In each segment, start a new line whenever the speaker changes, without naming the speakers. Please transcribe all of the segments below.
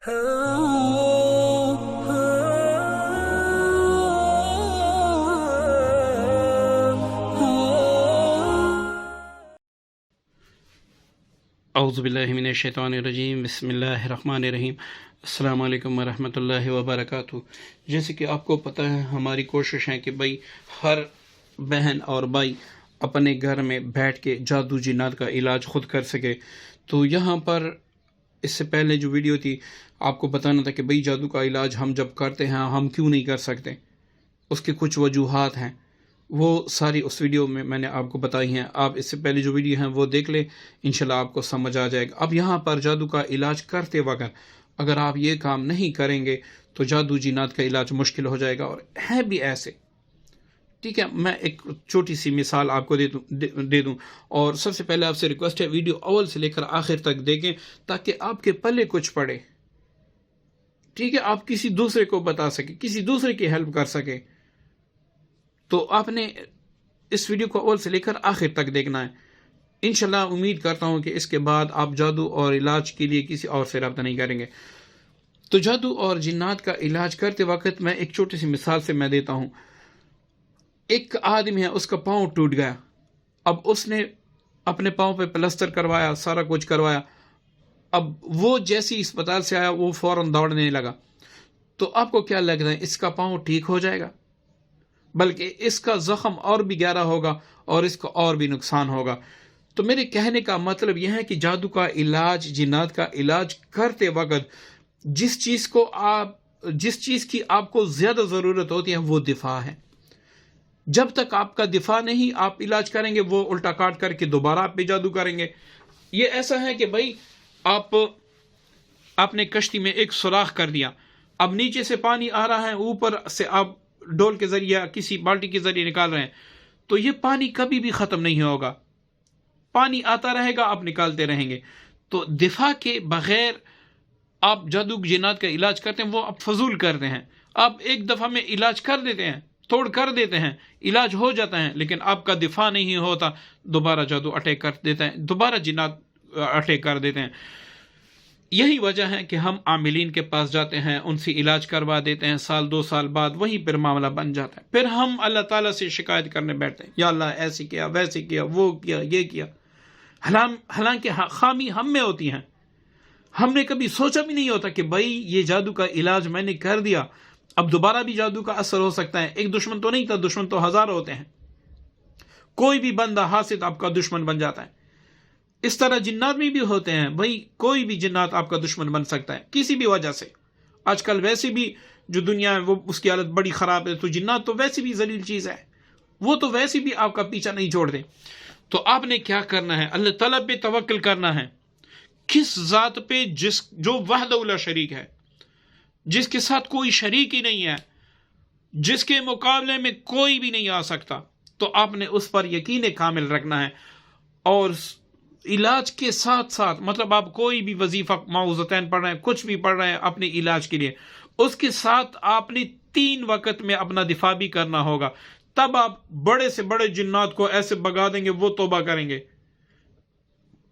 اعوذ باللہ من الشیطان الرجیم، بسم اللہ الرحمن الرحیم۔ السلام علیکم ورحمۃ اللہ وبرکاتہ۔ جیسے کہ آپ کو پتہ ہے، ہماری کوشش ہے کہ بھائی ہر بہن اور بھائی اپنے گھر میں بیٹھ کے جادو جنات کا علاج خود کر سکے۔ تو یہاں پر اس سے پہلے جو ویڈیو تھی، آپ کو بتانا تھا کہ بھائی جادو کا علاج ہم جب کرتے ہیں ہم کیوں نہیں کر سکتے، اس کی کچھ وجوہات ہیں، وہ ساری اس ویڈیو میں میں نے آپ کو بتائی ہیں۔ آپ اس سے پہلے جو ویڈیو ہیں وہ دیکھ لیں، انشاءاللہ آپ کو سمجھ آ جائے گا۔ اب یہاں پر جادو کا علاج کرتے وقت اگر آپ یہ کام نہیں کریں گے تو جادو جنات کا علاج مشکل ہو جائے گا، اور ہے بھی ایسے۔ ٹھیک ہے، میں ایک چھوٹی سی مثال آپ کو دے دوں، اور سب سے پہلے آپ سے ریکویسٹ ہے ویڈیو اول سے لے کر آخر تک دیکھیں تاکہ آپ کے پلے کچھ پڑے۔ ٹھیک ہے، آپ کسی دوسرے کو بتا سکیں، کسی دوسرے کی ہیلپ کر سکیں۔ تو آپ نے اس ویڈیو کو اول سے لے کر آخر تک دیکھنا ہے۔ انشاءاللہ امید کرتا ہوں کہ اس کے بعد آپ جادو اور علاج کے لیے کسی اور سے رابطہ نہیں کریں گے۔ تو جادو اور جنات کا علاج کرتے وقت میں ایک چھوٹی سی مثال سے میں دیتا ہوں۔ ایک آدمی ہے، اس کا پاؤں ٹوٹ گیا، اب اس نے اپنے پاؤں پہ پلسٹر کروایا، سارا کچھ کروایا۔ اب وہ جیسے ہی اسپتال سے آیا وہ فوراً دوڑنے لگا۔ تو آپ کو کیا لگتا ہے، اس کا پاؤں ٹھیک ہو جائے گا؟ بلکہ اس کا زخم اور بھی گہرا ہوگا اور اس کو اور بھی نقصان ہوگا۔ تو میرے کہنے کا مطلب یہ ہے کہ جادو کا علاج، جنات کا علاج کرتے وقت جس چیز کی آپ کو زیادہ ضرورت ہوتی ہے وہ دفاع ہے۔ جب تک آپ کا دفاع نہیں، آپ علاج کریں گے، وہ الٹا کاٹ کر کے دوبارہ آپ پہ جادو کریں گے۔ یہ ایسا ہے کہ بھائی آپ نے کشتی میں ایک سوراخ کر دیا، اب نیچے سے پانی آ رہا ہے، اوپر سے آپ ڈول کے ذریعے کسی بالٹی کے ذریعے نکال رہے ہیں، تو یہ پانی کبھی بھی ختم نہیں ہوگا، پانی آتا رہے گا، آپ نکالتے رہیں گے۔ تو دفاع کے بغیر آپ جادو جنات کا علاج کرتے ہیں، وہ آپ فضول کرتے ہیں۔ آپ ایک دفعہ میں علاج کر دیتے ہیں، توڑ کر دیتے ہیں، علاج ہو جاتا ہے، لیکن آپ کا دفاع نہیں ہوتا، دوبارہ جادو اٹیک کر دیتے ہیں، دوبارہ جنات اٹیک کر دیتے ہیں۔ یہی وجہ ہے کہ ہم عاملین کے پاس جاتے ہیں، ان سے علاج کروا دیتے ہیں، سال 2 سال بعد وہیں پر معاملہ بن جاتا ہے۔ پھر ہم اللہ تعالیٰ سے شکایت کرنے بیٹھتے ہیں، یا اللہ ایسے کیا، ویسے کیا، وہ کیا، یہ کیا، حالانکہ خامی ہم میں ہوتی ہیں۔ ہم نے کبھی سوچا بھی نہیں ہوتا کہ بھائی یہ جادو کا علاج میں نے کر دیا، اب دوبارہ بھی جادو کا اثر ہو سکتا ہے۔ ایک دشمن تو نہیں تھا، دشمن تو ہزاروں ہوتے ہیں، کوئی بھی بندہ حاسد آپ کا دشمن بن جاتا ہے۔ اس طرح جنات میں بھی ہوتے ہیں، بھائی کوئی بھی جنات آپ کا دشمن بن سکتا ہے کسی بھی وجہ سے۔ آج کل ویسے بھی جو دنیا ہے وہ اس کی حالت بڑی خراب ہے، تو جنات تو ویسے بھی ذلیل چیز ہے، وہ تو ویسے بھی آپ کا پیچھا نہیں چھوڑ دیں۔ تو آپ نے کیا کرنا ہے، اللہ تعالیٰ پہ توکل کرنا ہے، کس ذات پہ جو وحدہ لا شریک ہے، جس کے ساتھ کوئی شریک ہی نہیں ہے، جس کے مقابلے میں کوئی بھی نہیں آ سکتا۔ تو آپ نے اس پر یقین کامل رکھنا ہے، اور علاج کے ساتھ ساتھ مطلب آپ کوئی بھی وظیفہ معوذتین پڑھ رہے ہیں، کچھ بھی پڑھ رہے ہیں اپنے علاج کے لیے، اس کے ساتھ آپ نے 3 وقت میں اپنا دفاع بھی کرنا ہوگا، تب آپ بڑے سے بڑے جنات کو ایسے بگا دیں گے، وہ توبہ کریں گے،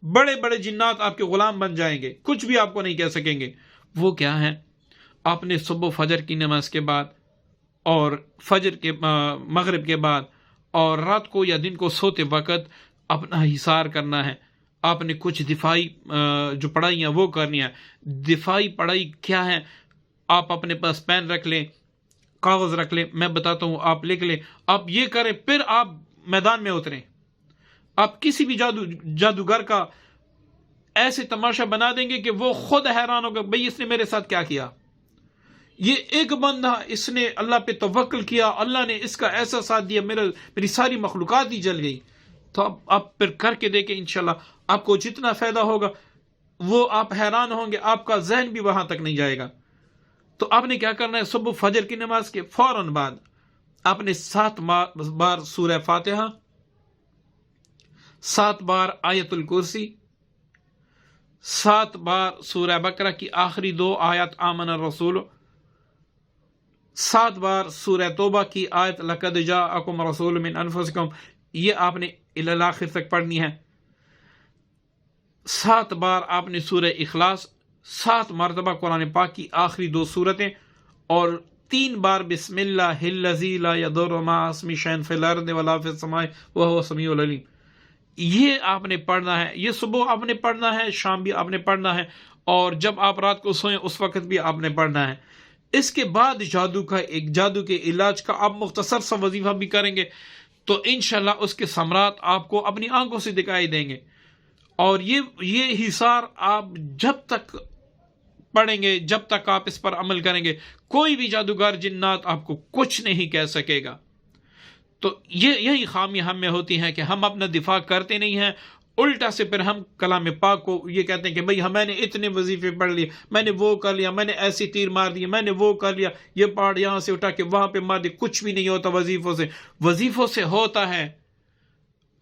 بڑے بڑے جنات آپ کے غلام بن جائیں گے، کچھ بھی آپ کو نہیں کہہ سکیں گے۔ وہ کیا ہے، آپ نے صبح فجر کی نماز کے بعد اور مغرب کے بعد اور رات کو یا دن کو سوتے وقت اپنا حصار کرنا ہے۔ آپ نے کچھ دفاعی جو پڑھائی ہیں وہ کرنی ہے۔ دفاعی پڑھائی کیا ہے، آپ اپنے پاس پین رکھ لیں، کاغذ رکھ لیں، میں بتاتا ہوں، آپ لکھ لیں، آپ یہ کریں، پھر آپ میدان میں اتریں۔ آپ کسی بھی جادوگر کا ایسے تماشا بنا دیں گے کہ وہ خود حیران ہوگا، بھئی اس نے میرے ساتھ کیا کیا، یہ ایک بندہ، اس نے اللہ پہ توکل کیا، اللہ نے اس کا ایسا ساتھ دیا، میری ساری مخلوقات ہی جل گئی۔ تو آپ پھر کر کے دیکھیں، انشاءاللہ آپ کو جتنا فائدہ ہوگا وہ آپ حیران ہوں گے، آپ کا ذہن بھی وہاں تک نہیں جائے گا۔ تو آپ نے کیا کرنا ہے، صبح فجر کی نماز کے فوراً بعد آپ نے 7 بار سورہ فاتحہ، 7 بار آیت الکرسی، 7 بار سورہ بقرہ کی آخری 2 آیات آمن الرسول، 7 بار سورہ توبہ کی آیت لقد جاءکم رسول من انفسکم، یہ آپ نے الاخر تک پڑھنی ہے۔ 7 بار آپ نے سورہ اخلاص 7 مرتبہ قرآن پاک کی آخری 2 صورتیں اور 3 بار بسم اللہ الذی لا یضر مع اسمہ شیء فی الارض ولا فی السماء وہو السمیع العلیم، یہ آپ نے پڑھنا ہے. یہ صبح آپ نے پڑھنا ہے، شام بھی آپ نے پڑھنا ہے، اور جب آپ رات کو سوئیں اس وقت بھی آپ نے پڑھنا ہے. اس کے بعد جادو کے علاج کا آپ مختصر سا وظیفہ بھی کریں گے تو انشاءاللہ اس کے ثمرات آپ کو اپنی آنکھوں سے دکھائی دیں گے. اور یہ حصار آپ جب تک پڑھیں گے، جب تک آپ اس پر عمل کریں گے، کوئی بھی جادوگر جنات آپ کو کچھ نہیں کہہ سکے گا. تو یہی خامی ہم میں ہوتی ہیں کہ ہم اپنا دفاع کرتے نہیں ہیں، الٹا سے پھر ہم کلام پاک کو یہ کہتے ہیں کہ بھئی میں نے اتنے وظیفے پڑھ لیے، میں نے وہ کر لیا، میں نے ایسی تیر مار دی، میں نے وہ کر لیا، یہ پہاڑ یہاں سے اٹھا کے وہاں پہ مار دی. کچھ بھی نہیں ہوتا وظیفوں سے ہوتا ہے.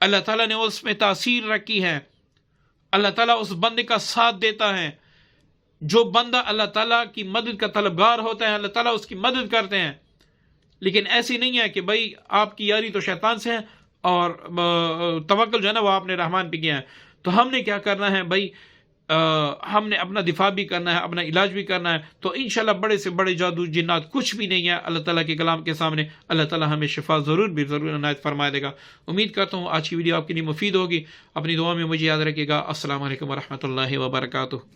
اللہ تعالیٰ نے اس میں تاثیر رکھی ہے، اللہ تعالیٰ اس بندے کا ساتھ دیتا ہے. جو بندہ اللہ تعالیٰ کی مدد کا طلبگار ہوتا ہے اللہ تعالیٰ اس کی مدد کرتے ہیں. لیکن ایسی نہیں ہے کہ بھئی آپ کی یاری تو شیطان سے ہے اور توکل جو ہے نا وہ آپ نے رحمان پہ کیا ہے. تو ہم نے کیا کرنا ہے بھئی، ہم نے اپنا دفاع بھی کرنا ہے، اپنا علاج بھی کرنا ہے. تو انشاءاللہ بڑے سے بڑے جادو جنات کچھ بھی نہیں ہے اللہ تعالیٰ کے کلام کے سامنے. اللہ تعالیٰ ہمیں شفا ضرور عنایت فرما دے گا. امید کرتا ہوں آج کی ویڈیو آپ کے لیے مفید ہوگی. اپنی دعا میں مجھے یاد رکھیے گا. السلام علیکم ورحمۃ اللہ وبرکاتہ.